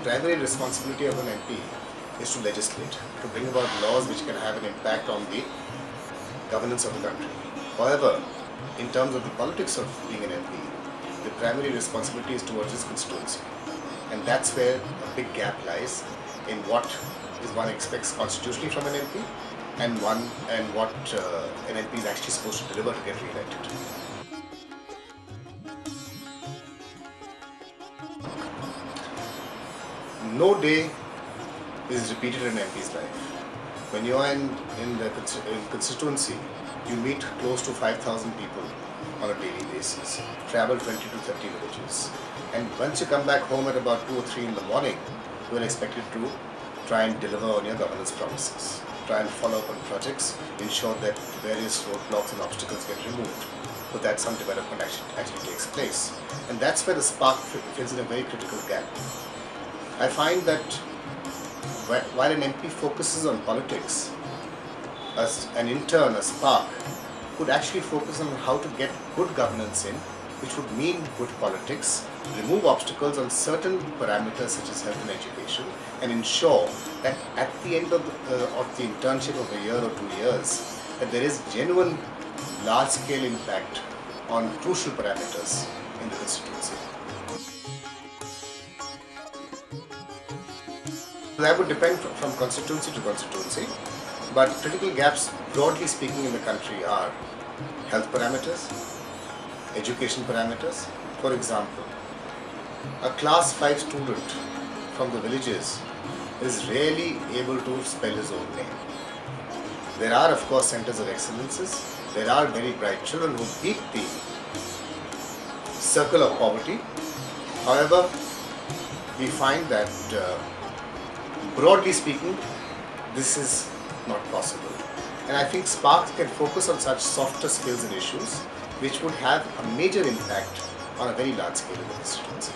primary responsibility of an MP is to legislate, to bring about laws which can have an impact on the governance of the country. However, in terms of the politics of being an MP, the primary responsibility is towards his constituency. And that's where a big gap lies in what is one expects constitutionally from an MP and what an MP is actually supposed to deliver to get re-elected. No day is repeated in an MP's life. When you are in the constituency, you meet close to 5,000 people on a daily basis, travel 20 to 30 villages, and once you come back home at about 2 or 3 in the morning, you are expected to try and deliver on your governance promises, try and follow up on projects, ensure that various roadblocks and obstacles get removed, so that some development actually takes place. And that's where the spark fills in a very critical gap. I find that while an MP focuses on politics, as an intern, a spark, could actually focus on how to get good governance in, which would mean good politics, remove obstacles on certain parameters such as health and education, and ensure that at the end of the internship of a year or 2 years, that there is genuine large-scale impact on crucial parameters in the constituency. That would depend from constituency to constituency, but critical gaps, broadly speaking, in the country are health parameters, education parameters. For example, a class 5 student from the villages is rarely able to spell his own name. There are, of course, centers of excellences. There are very bright children who beat the circle of poverty. However, we find that broadly speaking, this is not possible. And I think Sparks can focus on such softer skills and issues which would have a major impact on a very large scale in the constituency.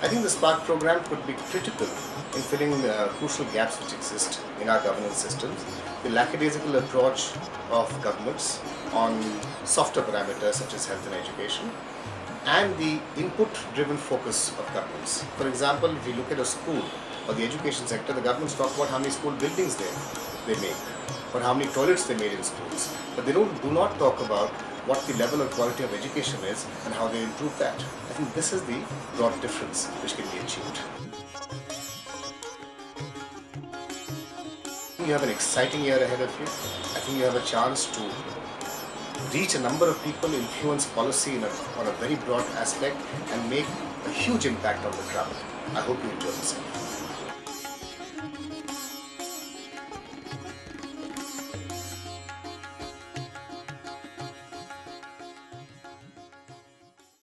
I think the Spark program could be critical in filling crucial gaps which exist in our governance systems. The lackadaisical approach of governments on softer parameters such as health and education, and the input-driven focus of governments. For example, if you look at a school or the education sector, the governments talk about how many school buildings they make, or how many toilets they made in schools, but they do not talk about what the level and quality of education is and how they improve that. I think this is the broad difference which can be achieved. You have an exciting year ahead of you. I think you have a chance to reach a number of people, influence policy on a very broad aspect, and make a huge impact on the ground. I hope you enjoy this.